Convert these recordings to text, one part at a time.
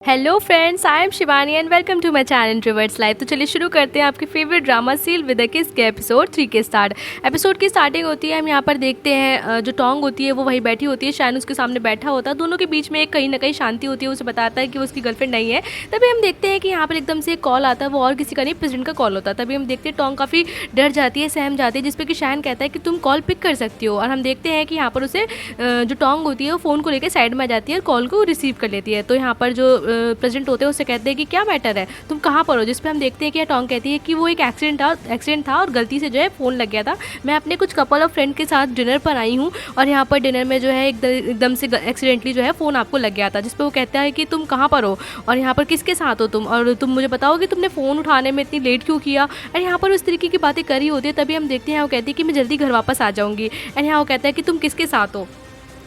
Hello friends, I am Shivani and welcome to my channel introverts life. तो चलिए शुरू करते हैं आपके favourite drama seal with a kiss के एपिसोड 3 के स्टार्ट। एपिसोड की स्टार्टिंग होती है, हम यहाँ पर देखते हैं जो टोंग होती है वो वही बैठी होती है, शायन उसके सामने बैठा होता है, दोनों के बीच में एक कहीं ना कहीं शांति होती है। उसे बताता है कि वो उसकी गर्लफ्रेंड नहीं है। तभी हम देखते हैं कि यहाँ पर एकदम से एक कॉल आता है, वो और किसी का नहीं, प्रेसिडेंट का कॉल होता है। तभी हम देखते हैं टोंग काफ़ी डर जाती है, सहम जाती है, जिसपे कि शायन कहता है कि तुम कॉल पिक कर सकती हो। और हम देखते हैं कि यहाँ पर उसे जो टोंग होती है वो फ़ोन को लेकर साइड में आ जाती है और कॉल को रिसीव कर लेती है। तो यहाँ पर जो प्रेसिडेंट होते हैं उससे कहते हैं कि क्या मैटर है, तुम कहाँ पर हो। जिस पे हम देखते हैं कि टोंग कहती है कि वो एक एक्सीडेंट था और गलती से जो है फ़ोन लग गया था। मैं अपने कुछ कपल ऑफ फ्रेंड के साथ डिनर पर आई हूँ और यहाँ पर डिनर में जो है एकदम से एक्सीडेंटली जो है फ़ोन आपको लग गया था। जिस पे वो कहता है कि तुम कहाँ पर हो और यहाँ पर किसके साथ हो तुम, और तुम मुझे बताओ कि तुमने फ़ोन उठाने में इतनी लेट क्यों किया। और यहाँ पर उस तरीके की बातें करी होती है। तभी हम देखते हैं वो कहती है कि मैं जल्दी घर वापस आ जाऊँगी। एंड यहाँ वो कहता है कि तुम किसके साथ हो,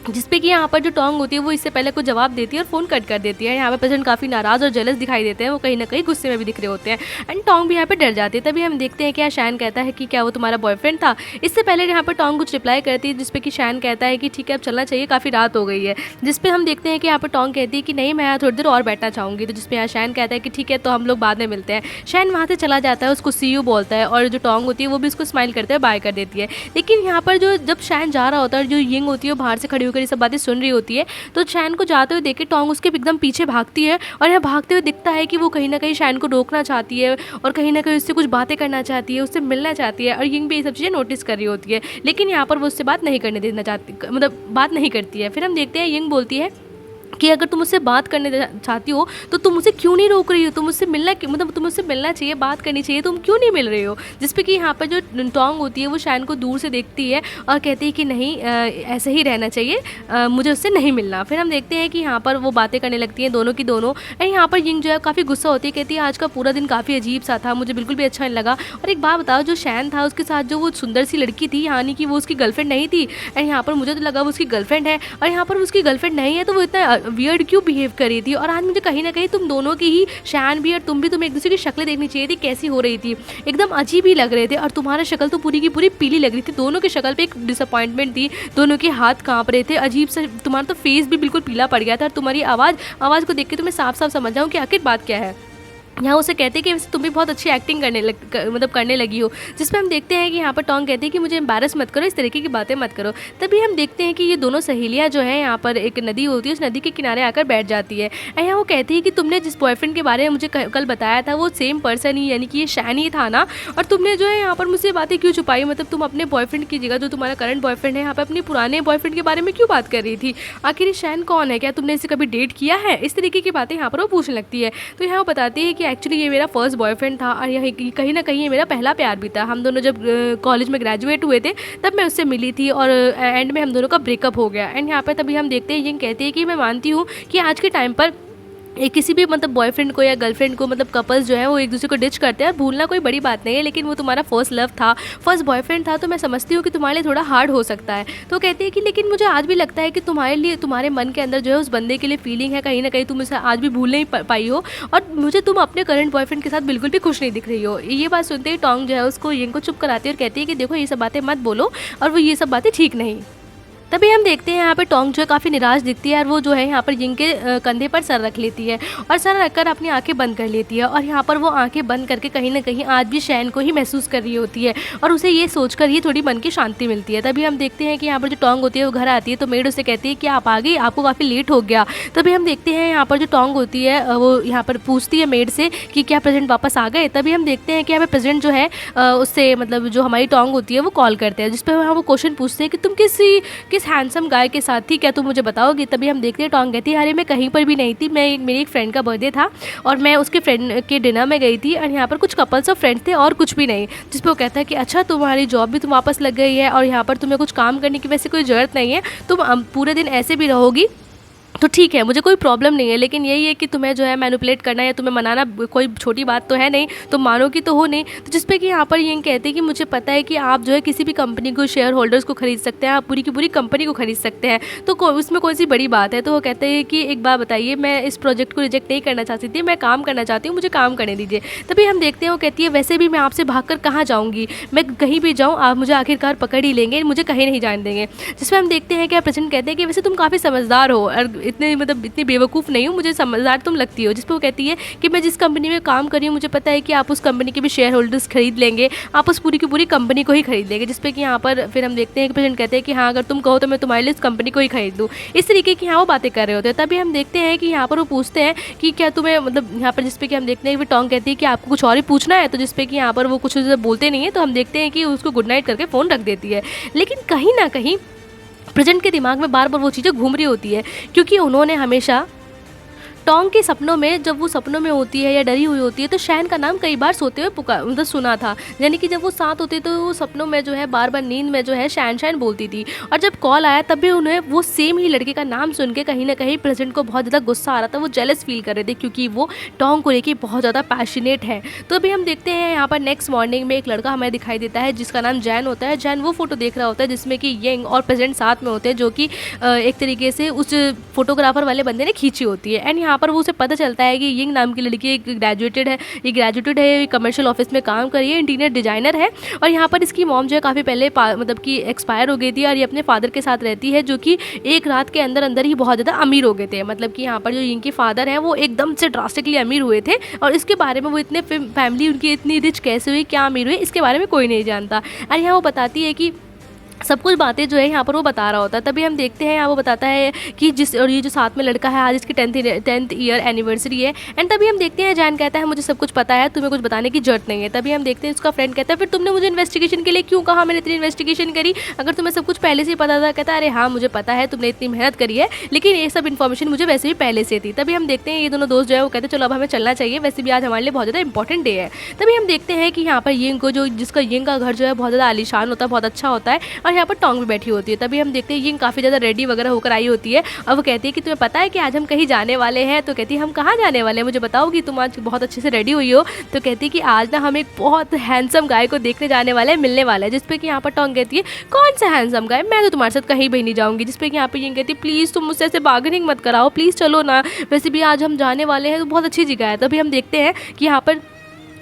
जिसपे कि यहाँ पर जो टोंग होती है वो इससे पहले कुछ जवाब देती है और फ़ोन कट कर देती है। यहाँ पे प्रेसिडेंट काफ़ी नाराज़ और जेलस दिखाई देते हैं, वो कहीं ना कहीं गुस्से में भी दिख रहे होते हैं। एंड टोंग भी यहाँ पे डर जाती है। तभी हम देखते हैं कि शायन कहता है कि क्या वो तुम्हारा बॉयफ्रेंड था। इससे पहले यहाँ पर टोंग कुछ रिप्लाई करती है, जिसपे कि शायन कहता है कि ठीक है अब चलना चाहिए, काफ़ी रात हो गई है। जिसपे हम देखते हैं कि यहाँ पर टोंग कहती है कि नहीं, मैं यहाँ थोड़ी देर और बैठना चाहूँगी। तो जिसपे यहाँ शायन कहता है कि ठीक है तो हम लोग बाद में मिलते हैं। शायन वहाँ से चला जाता है, उसको सी यू बोलता है और जो टोंग होती है वो भी उसको स्माइल करते हुए बाय कर देती है। लेकिन यहाँ पर जब शायन जा रहा होता है, जो यिंग होती है वो बाहर से खड़ी होकर ये सब बातें सुन रही होती है, तो शायन को जाते हुए देख के टोंग उसके एकदम पीछे भागती है और यहाँ भागते हुए दिखता है कि वो कहीं ना कहीं शायन को रोकना चाहती है और कहीं ना कहीं उससे कुछ बातें करना चाहती है, उससे मिलना चाहती है। और यिंग भी ये सब चीज़ें नोटिस कर रही होती है, लेकिन यहाँ पर वो उससे बात नहीं करने देना चाहती, मतलब बात नहीं करती है। फिर हम देखते हैं यिंग बोलती है कि अगर तुम मुझसे बात करने चाहती हो तो तुम मुझसे क्यों नहीं रोक रही हो, तुम मुझसे मिलना, मतलब तुम मुझसे मिलना चाहिए, बात करनी चाहिए, तुम क्यों नहीं मिल रही हो। जिस पे कि यहाँ पर जो टोंग होती है वो शायन को दूर से देखती है और कहती है कि नहीं ऐसे ही रहना चाहिए, मुझे उससे नहीं मिलना। फिर हम देखते हैं कि यहाँ पर वो बातें करने लगती हैं दोनों की दोनों। और यहाँ पर यिंग जो है काफ़ी गुस्सा होती है, कहती है आज का पूरा दिन काफ़ी अजीब सा था, मुझे बिल्कुल भी अच्छा नहीं लगा। और एक बात बताओ, जो शायन था उसके साथ जो वो सुंदर सी लड़की थी, यानी कि वो उसकी गर्लफ्रेंड नहीं थी। एंड यहाँ पर मुझे तो लगा वो उसकी गर्लफ्रेंड है, और यहाँ पर उसकी गर्लफ्रेंड नहीं है तो वो इतना वियर्ड क्यों बिहेव कर रही थी। और आज मुझे कहीं ना कहीं तुम दोनों की ही, शायन भी और तुम एक दूसरे की शक्लें देखनी चाहिए थी, कैसी हो रही थी, एकदम अजीब ही लग रहे थे। और तुम्हारा शक्ल तो पूरी की पूरी पीली लग रही थी, दोनों की शक्ल पे एक डिसअपॉइंटमेंट थी, दोनों के हाथ कांप रहे थे, अजीब सा तुम्हारा तो फेस भी बिल्कुल पीला पड़ गया था। और तुम्हारी आवाज़ को देख के तो मैं साफ साफ समझ जाऊँ कि आखिर बात क्या है। यहाँ उसे कहते हैं कि वैसे तुम भी बहुत अच्छी एक्टिंग करने लगी हो। जिस पे हम देखते हैं कि यहाँ पर टोंग कहती है कि मुझे एम्बैरस मत करो, इस तरीके की बातें मत करो। तभी हम देखते हैं कि ये दोनों सहेलियाँ जो हैं, यहाँ पर एक नदी होती है, उस नदी के किनारे आकर बैठ जाती है। यहाँ वो कहती है कि तुमने जिस बॉयफ्रेंड के बारे में मुझे कल बताया था वो सेम पर्सन ही, यानी कि ये शायन ही था ना। और तुमने जो है यहाँ पर मुझसे बातें क्यों छुपाई, मतलब तुम अपने बॉयफ्रेंड की जगह, जो तुम्हारा करंट बॉयफ्रेंड है, यहाँ पर अपने पुराने बॉयफ्रेंड के बारे में क्यों बात कर रही थी। आखिर ये शायन कौन है, क्या तुमने इसे कभी डेट किया है, इस तरीके की बातें यहाँ पर वो पूछने लगती है। तो यहाँ वो बताती है कि एक्चुअली ये मेरा फर्स्ट बॉयफ्रेंड था और यह कहीं ना कहीं ये मेरा पहला प्यार भी था। हम दोनों जब कॉलेज में ग्रेजुएट हुए थे तब मैं उससे मिली थी और एंड में हम दोनों का ब्रेकअप हो गया। एंड यहाँ पर तभी हम देखते हैं, ये कहती है कि मैं मानती हूँ कि आज के टाइम पर किसी भी मतलब बॉयफ्रेंड को या गर्लफ्रेंड को, मतलब कपल्स जो है वो एक दूसरे को डिच करते हैं, भूलना कोई बड़ी बात नहीं है, लेकिन वो तुम्हारा फर्स्ट लव था, फर्स्ट बॉयफ्रेंड था, तो मैं समझती हूँ कि तुम्हारे लिए थोड़ा हार्ड हो सकता है। तो कहती है कि लेकिन मुझे आज भी लगता है कि तुम्हारे लिए, तुम्हारे मन के अंदर जो है उस बंदे के लिए फीलिंग है, कहीं ना कहीं तुम उसे आज भी भूल नहीं पाई हो, और मुझे तुम अपने करंट बॉयफ्रेंड के साथ बिल्कुल भी खुश नहीं दिख रही हो। ये बात सुनते ही टोंग जो है उसको यिंग को चुप कराती है और कहती है कि देखो ये सब बातें मत बोलो और वो ये सब बातें ठीक नहीं। तभी हम देखते हैं यहाँ पे टोंग जो है काफ़ी निराश दिखती है और वो जो है यहाँ पर यिंग के कंधे पर सर रख लेती है और सर रखकर अपनी आंखें बंद कर लेती है। और यहाँ पर वो आंखें बंद करके कहीं ना कहीं आज भी शायन को ही महसूस कर रही होती है और उसे ये सोचकर ही थोड़ी मन की शांति मिलती है। तभी हम देखते हैं कि यहाँ पर जो टोंग होती है वो घर आती है, तो मेड उसे कहती है कि आप आ गई, आपको काफ़ी लेट हो गया। तभी हम देखते हैं यहाँ पर जो टोंग होती है वो यहाँ पर पूछती है मेड से कि क्या प्रेसिडेंट वापस आ गए। तभी हम देखते हैं कि यहाँ पर प्रेसिडेंट जो है उससे, मतलब जो हमारी टोंग होती है वो कॉल करते हैं, जिस पर वो क्वेश्चन पूछते हैं कि तुम किस हैंडसम गाय के साथ थी, क्या तुम मुझे बताओगी। तभी हम देखते हैं टोंग कहती है अरे मैं कहीं पर भी नहीं थी, मेरी एक फ्रेंड का बर्थडे था और मैं उसके फ्रेंड के डिनर में गई थी और यहाँ पर कुछ कपल्स ऑफ फ्रेंड्स थे और कुछ भी नहीं। जिस पर वो कहता है कि अच्छा तुम्हारी जॉब भी तुम वापस लग गई है और यहाँ पर तुम्हें कुछ काम करने की वैसे कोई ज़रूरत नहीं है, तुम पूरे दिन ऐसे भी रहोगी तो ठीक है, मुझे कोई प्रॉब्लम नहीं है, लेकिन यही है कि तुम्हें जो है मैनिपुलेट करना या तुम्हें मनाना कोई छोटी बात तो है नहीं, तुम मानोगी तो हो नहीं। तो जिस पे कि यहाँ पर ये कहते हैं कि मुझे पता है कि आप जो है किसी भी कंपनी को, शेयर होल्डर्स को खरीद सकते हैं, आप पूरी की पूरी कंपनी को खरीद सकते हैं, तो उसमें कौन सी बड़ी बात है। तो वो कहते हैं कि एक बात बताइए, मैं इस प्रोजेक्ट को रिजेक्ट नहीं करना चाहती थी, मैं काम करना चाहती हूँ, मुझे काम करने दीजिए। तभी हम देखते हैं वो कहती है वैसे भी मैं आपसे भाग कर कहाँ जाऊँगी, मैं कहीं भी जाऊँ आप मुझे आखिरकार पकड़ ही लेंगे, मुझे कहीं नहीं जाने देंगे। जिसमें हम देखते हैं कि प्रेसिडेंट कहते हैं कि वैसे तुम काफ़ी समझदार हो और इतने मतलब इतनी बेवकूफ़ नहीं हूँ, मुझे समझदार तुम लगती हो। जिस पे वो कहती है कि मैं जिस कंपनी में काम कर रही हूँ मुझे पता है कि आप उस कंपनी के भी शेयर होल्डर्स खरीद लेंगे, आप उस पूरी की पूरी कंपनी को ही खरीद लेंगे। जिस पे कि यहाँ पर फिर हम देखते हैं कि प्रेसिडेंट कहते हैं कि हाँ अगर तुम कहो तो मैं तुम्हारे लिए इस कंपनी को ही खरीद दूँ। इस तरीके की यहाँ वो बातें कर रहे होते हैं। तभी हम देखते हैं कि यहाँ पर वो पूछते हैं कि क्या तुम्हें मतलब यहाँ पर जिस पे कि हम देखते हैं कि टोंग कहती है कि आपको कुछ और ही पूछना है, तो जिस पे कि यहाँ पर वो कुछ बोलते नहीं है, तो हम देखते हैं कि उसको गुड नाइट करके फ़ोन रख देती है। लेकिन कहीं ना कहीं प्रेजेंट के दिमाग में बार बार वो चीज़ें घूम रही होती है, क्योंकि उन्होंने हमेशा टोंग के सपनों में, जब वो सपनों में होती है या डरी हुई होती है, तो शैन का नाम कई बार सोते हुए पुकार मतलब सुना था। यानी कि जब वो साथ होती तो वो सपनों में जो है बार बार नींद में जो है शैन शैन बोलती थी। और जब कॉल आया तब भी उन्हें वो सेम ही लड़के का नाम सुन के कहीं ना कहीं प्रेसिडेंट को बहुत ज़्यादा गुस्सा आ रहा था, वो जेलस फील कर रहे थे, क्योंकि वो टोंग को लेकर बहुत ज़्यादा पैशनेट है। तो अभी हम देखते हैं यहाँ पर नेक्स्ट मॉर्निंग में एक लड़का हमें दिखाई देता है जिसका नाम जैन होता है। जैन वो फोटो देख रहा होता है जिसमें कि यंग और प्रेसिडेंट साथ में होते हैं, जो कि एक तरीके से उस फोटोग्राफर वाले बंदे ने खींची होती है। एंड यहाँ पर वो उसे पता चलता है कि यंग नाम की लड़की एक ग्रेजुएटेड है, ये कमर्शियल ऑफिस में काम कर रही है, इंटीरियर डिजाइनर है। और यहाँ पर इसकी मॉम जो है काफ़ी पहले मतलब कि एक्सपायर हो गई थी, और ये अपने फादर के साथ रहती है, जो कि एक रात के अंदर अंदर ही बहुत ज़्यादा अमीर हो गए थे। मतलब कि यहाँ पर जो यंग के फादर हैं वो एकदम से ड्रास्टिकली अमीर हुए थे, और इसके बारे में वो इतने फैमिली उनकी इतनी रिच कैसे हुई, क्या अमीर हुई, इसके बारे में कोई नहीं जानता। और यहाँ वो बताती है कि सब कुछ बातें जो है यहाँ पर वो बता रहा होता है। तभी हम देखते हैं यहाँ वो बताता है कि और ये जो साथ में लड़का है आज इसकी 10th ईयर एनिवर्सरी है। एंड तभी हम देखते हैं जैन कहता है मुझे सब कुछ पता है, तुम्हें कुछ बताने की जरूरत नहीं है। तभी हम देखते हैं उसका फ्रेंड कहता है फिर तुमने मुझे इन्वेस्टिगेशन के लिए क्यों कहा, मैंने इतनी इन्वेस्टिगेशन करी, अगर तुम्हें सब कुछ पहले से ही पता था। कहता है अरे हाँ मुझे पता है, तुमने इतनी मेहनत करी है, लेकिन ये सब इन्फॉर्मेशन मुझे वैसे भी पहले से थी। तभी हम देखते हैं ये दोनों दोस्त जो है वो कहते हैं चलो अब हमें चलना चाहिए, वैसे भी आज हमारे लिए बहुत ज़्यादा इंपॉर्टेंट डे है। तभी हम देखते हैं कि यहाँ पर यंग को जो जिसका यंग का घर जो है बहुत ज़्यादा आलीशान होता है, बहुत अच्छा होता है, और यहाँ पर टोंग भी बैठी होती है। तभी हम देखते हैं यंग काफ़ी ज़्यादा रेडी वगैरह होकर आई होती है, और वो कहती है कि तुम्हें पता है कि आज हम कहीं जाने वाले हैं। तो कहती है हम कहाँ जाने वाले हैं, मुझे बताओ कि तुम आज बहुत अच्छे से रेडी हुई हो। तो कहती है कि आज ना हम एक बहुत हैंडसम गाय को देखने जाने वाले हैं, मिलने वाला है। जिसपे कि यहाँ पर टोंग कहती है कौन सा हैंडसम गाय, मैं तो तुम्हारे साथ कहीं भी नहीं जाऊँगी। जिसपे कि यहाँ पर यंग कहती है प्लीज़ तुम मुझसे ऐसे बार्गेनिंग मत कराओ, प्लीज़ चलो ना, वैसे भी आज हम जाने वाले हैं, तो बहुत अच्छी जगह है। तभी हम देखते हैं कि यहाँ पर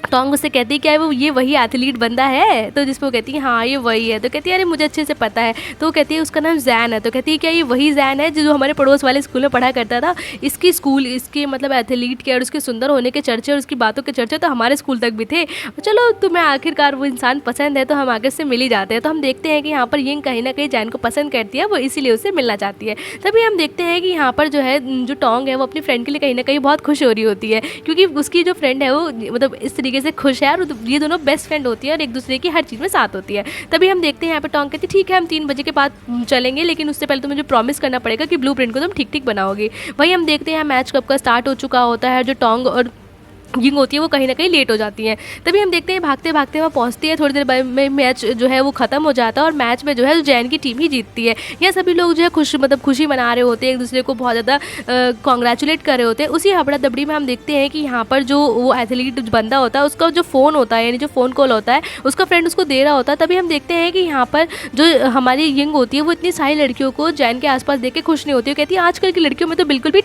टोंग उससे कहती है क्या वो ये वही एथलीट बंदा है। तो जिसपे वो कहती है हाँ ये वही है। तो कहती है अरे मुझे अच्छे से पता है। तो वो कहती है उसका नाम जैन है। तो कहती है क्या ये वही जैन है जो हमारे पड़ोस वाले स्कूल में पढ़ा करता था। इसकी स्कूल इसके मतलब एथलीट के और उसके सुंदर होने के चर्चे और उसकी बातों के चर्चे तो हमारे स्कूल तक भी थे। चलो तुम्हें आखिरकार वो इंसान पसंद है तो हम आगे से मिल ही जाते हैं। तो हम देखते हैं कि यहाँ पर यंग कहीं ना कहीं जैन को पसंद करती है, वो इसीलिए उससे मिलना चाहती है। तभी हम देखते हैं कि यहाँ पर जो है जो टोंग है वो अपनी फ्रेंड के लिए कहीं ना कहीं बहुत खुश हो रही होती है, क्योंकि उसकी जो फ्रेंड है वो मतलब इस तरीके से खुश है, और ये दोनों बेस्ट फ्रेंड होती है और एक दूसरे की हर चीज़ में साथ होती है। तभी हम देखते हैं यहाँ पे टोंग कहती है ठीक है हम 3 बजे के बाद चलेंगे, लेकिन उससे पहले तो मुझे प्रॉमिस करना पड़ेगा कि ब्लूप्रिंट को तुम ठीक ठीक बनाओगे। वही हम देखते हैं मैच कब का स्टार्ट हो चुका होता है। जो टोंग और यंग होती है वो कहीं ना कहीं लेट हो जाती हैं। तभी हम देखते हैं भागते भागते वहाँ पहुँचती है, थोड़ी देर बाद में मैच जो है वो ख़त्म हो जाता है, और मैच में जो है जैन की टीम ही जीतती है। यह सभी लोग जो है खुशी मना रहे होते हैं, एक दूसरे को बहुत ज़्यादा कॉन्ग्रेचुलेट कर रहे होते हैं। उसी हबड़ा दबड़ी में हम देखते हैं कि यहाँ पर जो वो एथलीट बंदा होता है उसका जो फ़ोन होता है, यानी जो फ़ोन कॉल होता है उसका फ्रेंड उसको दे रहा होता है। तभी हम देखते हैं कि यहाँ पर जो हमारी यंग होती है वो इतनी सारी लड़कियों को जैन के आसपास देख के खुश नहीं होती है। कहती है आजकल की लड़कियों में तो बिल्कुल भी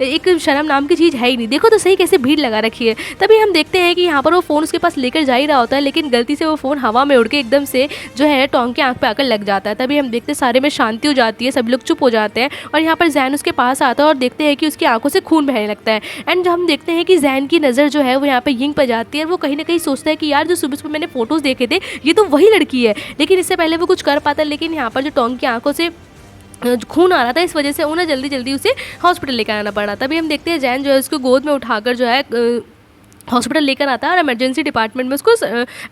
एक शर्म नाम की चीज़ है ही नहीं, देखो तो सही कैसे भीड़ लगा रखी है। तभी हम देखते हैं कि यहाँ पर वो फ़ोन उसके पास लेकर जा ही रहा होता है, लेकिन गलती से वो फ़ोन हवा में उड़ के एकदम से जो है टोंग की आंख पे आकर लग जाता है। तभी हम देखते हैं सारे में शांति हो जाती है, सभी लोग चुप हो जाते हैं, और यहाँ पर जैन उसके पास आता है और देखते हैं कि उसकी आंखों से खून बहने लगता है। एंड हम देखते हैं कि जैन की नज़र जो है वो यहाँ पर यंग पर जाती है, और वो कहीं ना कहीं सोचता है कि यार जो सुबह सुबह मैंने फोटोज़ देखे थे ये तो वही लड़की है। लेकिन इससे पहले वो कुछ कर पाता है, लेकिन यहाँ पर जो टोंग की आंखों से खून आ रहा था, इस वजह से उन्हें जल्दी जल्दी उसे हॉस्पिटल लेकर आना पड़ा। तभी हम देखते हैं जैन जो है उसको गोद में उठाकर जो है हॉस्पिटल लेकर आता है और इमरजेंसी डिपार्टमेंट में उसको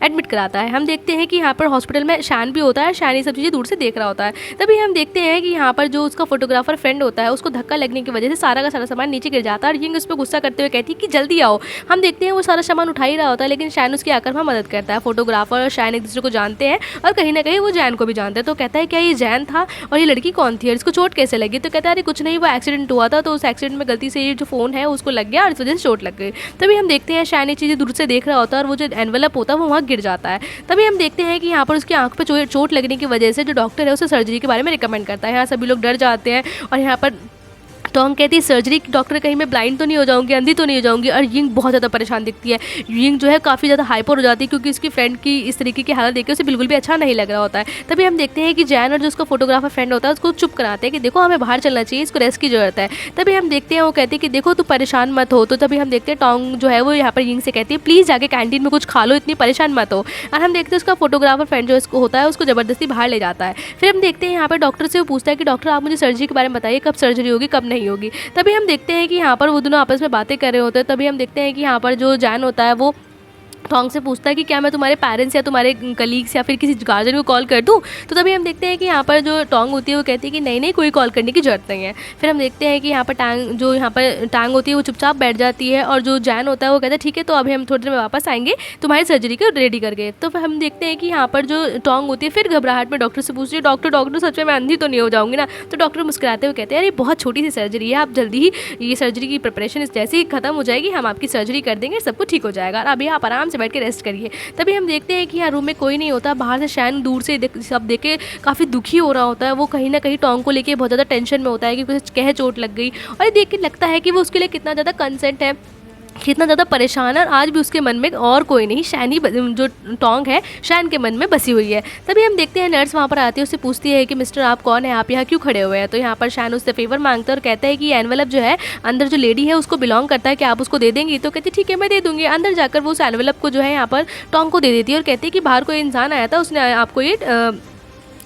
एडमिट कराता है। हम देखते हैं कि यहाँ पर हॉस्पिटल में शैन भी होता है, शैन ये सब चीज़ें दूर से देख रहा होता है। तभी हम देखते हैं कि यहाँ पर जो उसका फोटोग्राफर फ्रेंड होता है उसको धक्का लगने की वजह से सारा का सारा सामान नीचे गिर जाता है, और यंग उस पर गुस्सा करते हुए कहती है कि जल्दी आओ। हम देखते हैं वो सारा सामान उठा ही रहा होता है, लेकिन शैन उसकी आकर वहाँ मदद करता है। फोटोग्राफर और शैन एक दूसरे को जानते हैं, और कहीं ना कहीं वो जैन को भी जानते हैं। तो कहता है क्या ये जैन था और ये लड़की कौन थी और इसको चोट कैसे लगी। तो कहता है अरे कुछ नहीं, वो एक्सीडेंट हुआ था, तो उस एक्सीडेंट में गलती से ये जो फ़ोन है उसको लग गया और इस वजह से चोट लग गई। तभी हम देखते हैं शैन ये चीज़ें दूर से देख रहा होता है, और वो जो एनवेलप होता है वो वहाँ गिर जाता है। तभी हम देखते हैं कि यहाँ पर उसकी आंख पे चोट लगने की वजह से जो डॉक्टर है उसे सर्जरी के बारे में रिकमेंड करता है। यहाँ सभी लोग डर जाते हैं, और यहाँ पर टोंग कहती है सर्जरी डॉक्टर, कहीं मैं ब्लाइंड तो नहीं हो जाऊंगी, अंधी तो नहीं हो जाऊंगी। और यिंग बहुत ज़्यादा परेशान दिखती है। यिंग जो है काफ़ी ज़्यादा हाइपर हो जाती है क्योंकि उसकी फ्रेंड की इस तरीके की हालत देखकर उसे बिल्कुल भी अच्छा नहीं लग रहा होता है। तभी हम देखते हैं कि जैन और जो उसका फोटोग्राफर फ्रेंड होता है उसको चुप कराते हैं कि देखो हमें बाहर चलना चाहिए, इसको रेस्ट की जरूरत है। तभी हम देखते हैं वो कहती है कि देखो तू परेशान मत हो। तो तभी हम देखते हैं टोंग जो है वो यहाँ पर यिंग से कहती है प्लीज़ जाके कैंटीन में कुछ खा लो, इतनी परेशान मत हो। और हम देखते हैं उसका फोटोग्राफर फ्रेंड जो इसको होता है उसको ज़बरदस्ती बाहर ले जाता है। फिर हम देखते हैं यहाँ पर डॉक्टर से वो पूछता है कि डॉक्टर आप मुझे सर्जरी के बारे में बताइए, कब सर्जरी होगी कब नहीं होगी। तभी हम देखते हैं कि यहाँ पर वो दोनों आपस में बातें कर रहे होते हैं। तभी हम देखते हैं कि यहाँ पर जो जैन होता है वो टोंग से पूछता है कि क्या मैं तुम्हारे पेरेंट्स या तुम्हारे कलीग्स या फिर किसी गार्जियन को कॉल कर दूं। तो तभी हम देखते हैं कि यहाँ पर जो टोंग होती है वो कहती है कि नहीं नहीं कोई कॉल करने की जरूरत नहीं है। फिर हम देखते हैं कि यहाँ पर टांग होती है वो चुपचाप बैठ जाती है और जो जैन होता है वो कहता है ठीक है तो अभी हम थोड़ी देर में वापस आएंगे तुम्हारी सर्जरी को रेडी करके। तो फिर हम देखते हैं कि यहाँ पर जो टोंग होती है फिर घबराहट में डॉक्टर से पूछती है डॉक्टर सच में मैं अंधी तो नहीं हो जाऊँगी ना। तो डॉक्टर मुस्कुराते हुए कहते हैं अरे बहुत छोटी सी सर्जरी है, आप जल्दी ही ये सर्जरी की प्रिपरेशन जैसे ही खत्म हो जाएगी हम आपकी सर्जरी कर देंगे, सब कुछ ठीक हो जाएगा और अभी आप आराम से बैठ के रेस्ट करिए। तभी हम देखते हैं कि यहाँ रूम में कोई नहीं होता। बाहर से शैन दूर से सब देख के काफ़ी दुखी हो रहा होता है। वो कहीं ना कहीं टोंग को लेके बहुत ज़्यादा टेंशन में होता है कि कुछ कह चोट लग गई और ये देख के लगता है कि वो उसके लिए कितना ज़्यादा कंसेंट है, कितना ज़्यादा परेशान है। और आज भी उसके मन में और कोई नहीं, शैन ही जो टोंग है शैन के मन में बसी हुई है। तभी हम देखते हैं नर्स वहाँ पर आती है, उससे पूछती है कि मिस्टर आप कौन है, आप यहाँ क्यों खड़े हुए हैं। तो यहाँ पर शैन उससे फेवर मांगता है और कहता है कि ये एनवेलप जो है अंदर जो लेडी है उसको बिलोंग करता है, कि आप उसको दे देंगी। तो कहती है ठीक है मैं दे दूँगी। अंदर जाकर वो उस एनवेलप को जो है यहाँ पर टोंग को दे देती है और कहती है कि बाहर कोई इंसान आया था, उसने आपको ये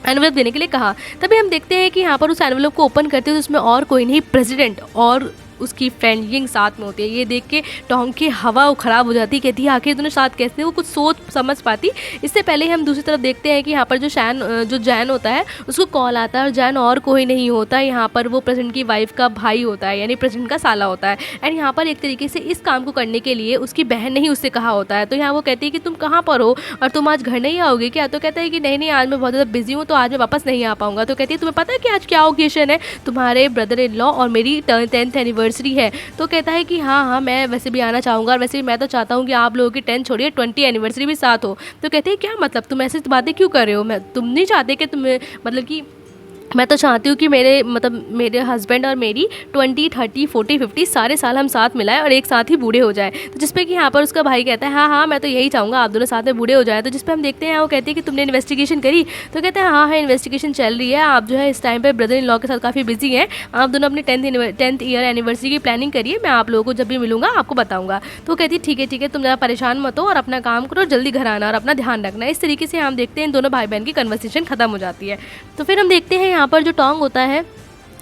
एनवेलप देने के लिए कहा। तभी हम देखते हैं कि यहाँ पर उस एनवेलप को ओपन करते हैं तो उसमें और कोई नहीं, प्रेसिडेंट और उसकी फ्रेंड यिंग साथ में होती है। ये देख के टोंग की हवा ख़राब हो जाती है, कहती है आखिर दोनों साथ कैसे, वो कुछ सोच समझ पाती। इससे पहले हम दूसरी तरफ देखते हैं कि यहाँ पर जो जैन होता है उसको कॉल आता है और जैन और कोई नहीं होता, यहाँ पर वो प्रेसिडेंट की वाइफ का भाई होता है, यानी प्रेसिडेंट का साला होता है। एंड यहाँ पर एक तरीके से इस काम को करने के लिए उसकी बहन ने ही उससे कहा होता है। तो यहाँ वो कहती है कि तुम कहाँ पर हो और तुम आज घर नहीं आओगे क्या। तो कहता है कि नहीं आज मैं बहुत ज़्यादा बिजी हूँ तो आज मैं वापस नहीं आ पाऊँगा। तो कहती है तुम्हें पता है कि आज क्या ओकेजन है, तुम्हारे ब्रदर इन लॉ और मेरी 10th एनिवर्सरी है। तो कहता है कि हाँ मैं वैसे भी आना चाहूँगा और वैसे भी मैं तो चाहता हूँ कि आप लोगों की 10 छोड़िए 20 एनिवर्सरी भी साथ हो। तो कहते हैं क्या मतलब तुम ऐसी बातें क्यों कर रहे हो, तुम नहीं चाहते कि तुम्हें मतलब कि मैं तो चाहती हूँ कि मेरे हस्बैंड और मेरी 20, 30, 40, 50 सारे साल हम साथ मिलाएं और एक साथ ही बूढ़े हो जाएं। तो जिसपे कि यहाँ पर उसका भाई कहता है हाँ मैं तो यही चाहूँगा आप दोनों साथ में बूढ़े हो जाए। तो जिसपे हम देखते हैं वो कहती है कि तुमने इन्वेस्टिगेशन करी। तो कहते हैं हाँ इन्वेस्टिगेशन चल रही है, आप जो है इस टाइम पर ब्रदर इन लॉ के साथ काफ़ी बिजी हैं, आप दोनों अपनी 10th ईयर एनिवर्सरी की प्लानिंग करिए, मैं आप लोगों को जब भी मिलूंगा आपको बताऊँगा। तो कहती है ठीक है तुम ज़्यादा परेशान मत हो और अपना काम करो, जल्दी घर आना और अपना ध्यान रखना। इस तरीके से हम देखते हैं इन दोनों भाई बहन की कन्वर्सेशन खत्म हो जाती है। तो फिर हम देखते हैं यहाँ पर जो टोंग होता है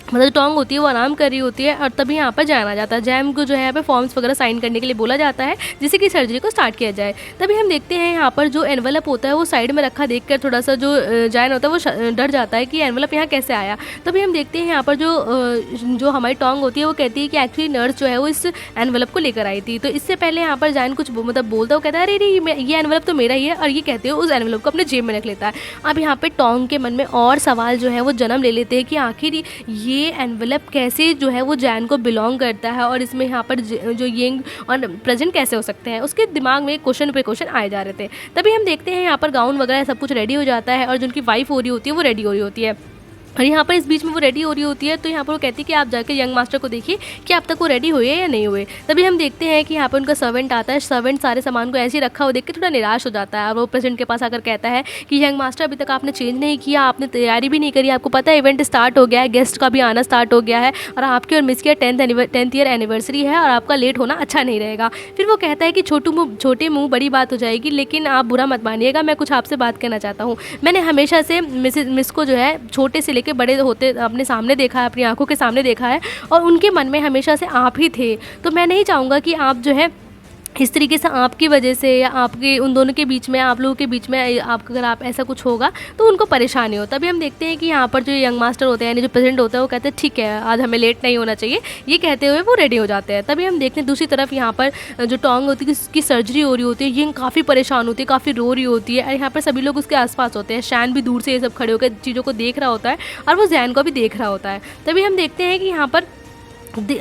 मतलब टोंग होती है वो आराम कर रही होती है और तभी यहाँ पर जैन आ जाता है। जैन को जो है यहाँ पे फॉर्म्स वगैरह साइन करने के लिए बोला जाता है जिससे कि सर्जरी को स्टार्ट किया जाए। तभी हम देखते हैं यहाँ पर जो एनवेलप होता है वो साइड में रखा देखकर थोड़ा सा जो जैन होता है वो डर जाता है कि एनवेलप यहाँ कैसे आया। तभी हम देखते हैं यहाँ पर जो हमारी टोंग होती है वो कहती है कि एक्चुअली नर्स जो है वो इस एनवेलप को लेकर आई थी। तो इससे पहले यहाँ पर जैन कुछ मतलब बोलता है, वो कहता है अरे ये एनवेलप तो मेरा ही है और ये कहते हैं उस एनवेलप को अपने जेब में रख लेता है। अब यहाँ पर टोंग के मन में और सवाल जो है वो जन्म ले लेते हैं कि आखिर ये एनवेलप कैसे जो है वो जैन को बिलोंग करता है और इसमें यहाँ पर जो यिंग और प्रेजेंट कैसे हो सकते हैं। उसके दिमाग में क्वेश्चन पे क्वेश्चन आए जा रहे थे। तभी हम देखते हैं यहाँ पर गाउन वगैरह सब कुछ रेडी हो जाता है और जो उनकी वाइफ हो रही होती है वो रेडी हो रही होती है और यहाँ पर इस बीच में वो रेडी हो रही होती है। तो यहाँ पर वो कहती है कि आप जाकर यंग मास्टर को देखिए कि अब तक वो रेडी हुए या नहीं हुए। तभी हम देखते हैं कि यहाँ पर उनका सर्वेंट आता है। सर्वेंट सारे सामान को ऐसे ही रखा हुआ देख के थोड़ा निराश हो जाता है और वो प्रेसिडेंट के पास आकर कहता है कि यंग मास्टर अभी तक आपने चेंज नहीं किया, आपने तैयारी भी नहीं करी, आपको पता है इवेंट स्टार्ट हो गया है, गेस्ट का भी आना स्टार्ट हो गया है और आपकी और मिस की 10th ईयर एनिवर्सरी है और आपका लेट होना अच्छा नहीं रहेगा। फिर वो कहता है कि छोटे मुँह बड़ी बात हो जाएगी, लेकिन आप बुरा मत मानिएगा, मैं कुछ आपसे बात करना चाहता हूँ। मैंने हमेशा से मिस को जो है छोटे से लेकर बड़े होते अपने सामने देखा है, अपनी आंखों के सामने देखा है और उनके मन में हमेशा से आप ही थे। तो मैं नहीं चाहूँगा कि आप जो है इस तरीके से आपकी वजह से या आपके उन दोनों के बीच में, आप लोगों के बीच में अगर आप ऐसा कुछ होगा तो उनको परेशानी हो। तभी हम देखते हैं कि यहाँ पर जो यंग मास्टर होते हैं यानी जो प्रेसिडेंट होता है वो कहते हैं ठीक है आज हमें लेट नहीं होना चाहिए, ये कहते हुए वो रेडी हो जाते हैं। तभी हम देखते हैं दूसरी तरफ यहाँ पर जो टोंग होती है उसकी सर्जरी हो रही होती है, यंग काफ़ी परेशान होती है, काफ़ी रो रही होती है और यहाँ पर सभी लोग उसके आसपास होते हैं। शैन भी दूर से ये सब खड़े होकर चीज़ों को देख रहा होता है और वो जैन को भी देख रहा होता है। तभी हम देखते हैं कि यहाँ पर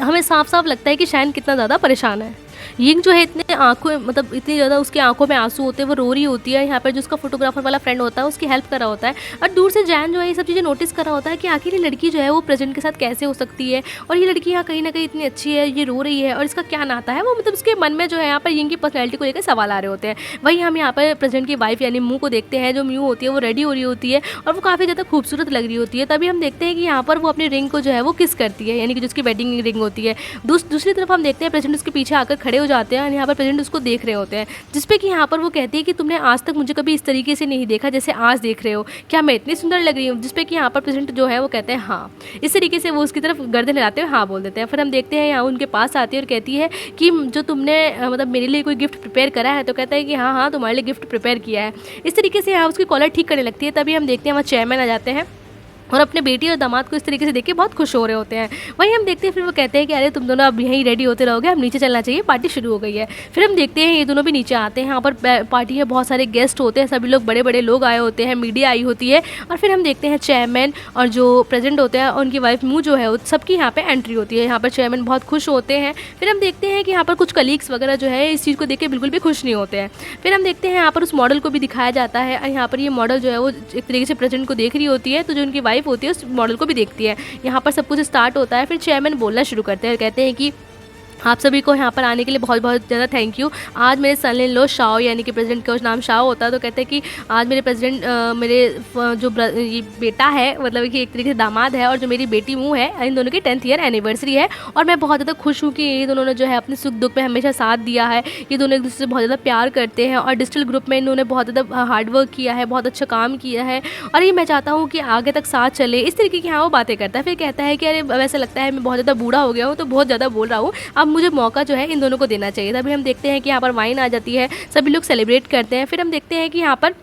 हमें साफ साफ लगता है कि शैन कितना ज़्यादा परेशान है। यिंग जो है इतने आँखों मतलब इतनी ज़्यादा उसकी आँखों में आँसू होते हैं, वो रो रही होती है। यहाँ पर जो उसका फोटोग्राफर वाला फ्रेंड होता है उसकी हेल्प कर रहा होता है, और दूर से जैन जो है ये सब चीज़ें नोटिस कर रहा होता है कि आखिर ये लड़की जो है वो प्रेजेंट के साथ कैसे हो सकती है, और ये लड़की यहाँ कहीं ना कहीं इतनी अच्छी है, ये रो रही है और इसका क्या नाता है। वो मतलब उसके मन में जो है यहाँ पर यिंग की पर्सनैलिटी को लेकर सवाल आ रहे होते हैं। वही हम यहाँ पर प्रेजेंट की वाइफ यानी म्यू को देखते हैं। जो म्यू होती है वो रेडी हो रही होती है और वो काफ़ी ज़्यादा खूबसूरत लग रही होती है। तभी हम देखते हैं कि यहाँ पर वो अपनी रिंग को जो है वो किस करती है, यानी कि जिसकी वेडिंग रिंग होती है। दूसरी तरफ हम देखते हैं प्रेजेंट उसके पीछे आकर खड़े हो जाते हैं और यहाँ पर प्रेजेंट उसको देख रहे होते हैं, जिसपे कि यहाँ पर वो कहती है कि तुमने आज तक मुझे कभी इस तरीके से नहीं देखा जैसे आज देख रहे हो, क्या मैं इतनी सुंदर लग रही हूँ। जिसपे कि यहाँ पर प्रेजेंट जो है वो कहते हैं हाँ। इस तरीके से वो उसकी तरफ गर्दन हिलाते हुए हाँ बोल देते हैं। फिर हम देखते हैं यहाँ उनके पास आती है और कहती है कि जो तुमने मतलब मेरे लिए कोई गिफ्ट प्रिपेयर करा है, तो कहता है कि हाँ हाँ तुम्हारे लिए गिफ्ट प्रिपेयर किया है। इस तरीके से यहाँ उसकी कॉलर ठीक करने लगती है। तभी हम देखते हैं वहाँ चेयरमैन आ जाते हैं और अपने बेटी और दामाद को इस तरीके से देख के बहुत खुश हो रहे होते हैं। वहीं हम देखते हैं फिर वो कहते हैं कि अरे तुम दोनों अब यहीं रेडी होते रहोगे, अब नीचे चलना चाहिए, पार्टी शुरू हो गई है। फिर हम देखते हैं ये दोनों भी नीचे आते हैं। यहाँ पर पार्टी में बहुत सारे गेस्ट होते हैं, सभी लोग बड़े बड़े लोग आए होते हैं, मीडिया आई होती है। और फिर हम देखते हैं चेयरमैन और जो प्रेजेंट होते हैं उनकी वाइफ म्यू जो है सबकी यहाँ पे एंट्री होती है। यहाँ पर चेयरमैन बहुत खुश होते हैं। फिर हम देखते हैं कि यहाँ पर कुछ कलीग्स वगैरह जो है इस चीज़ को देख के बिल्कुल भी खुश नहीं होते हैं। फिर हम देखते हैं यहाँ पर उस मॉडल को भी दिखाया जाता है और यहाँ पर ये मॉडल जो है वो एक तरीके से प्रेजेंट को देख रही होती है, तो जो उनकी वाइफ होती है उस मॉडल को भी देखती है। यहाँ पर सब कुछ स्टार्ट होता है। फिर चेयरमैन बोलना शुरू करते हैं और कहते हैं कि आप सभी को यहाँ पर आने के लिए बहुत बहुत ज़्यादा थैंक यू। आज मेरे सन इन लॉ शाओ यानी कि प्रेसिडेंट का नाम शाओ होता है, तो कहते हैं कि आज मेरे प्रेसिडेंट मेरे जो ये बेटा है मतलब कि एक तरीके से दामाद है, और जो मेरी बेटी मुँह है, इन दोनों की 10th ईयर एनिवर्सरी है। और मैं बहुत ज़्यादा खुश हूँ कि ये दोनों ने जो है अपने सुख दुख में हमेशा साथ दिया है। ये दोनों एक दूसरे से बहुत ज़्यादा प्यार करते हैं और डिजिटल ग्रुप में इन्होंने बहुत ज़्यादा हार्डवर्क किया है, बहुत अच्छा काम किया है, और ये मैं चाहता हूँ कि आगे तक साथ चले। इस तरीके की हाँ वो बातें करता है। फिर कहता है कि अरे वैसे लगता है मैं बहुत ज़्यादा बूढ़ा हो गया हूँ, तो बहुत ज़्यादा बोल रहा हूँ, अब मुझे मौका जो है इन दोनों को देना चाहिए। तभी हम देखते हैं कि यहाँ पर वाइन आ जाती है, सभी लोग सेलिब्रेट करते हैं। फिर हम देखते हैं कि यहाँ पर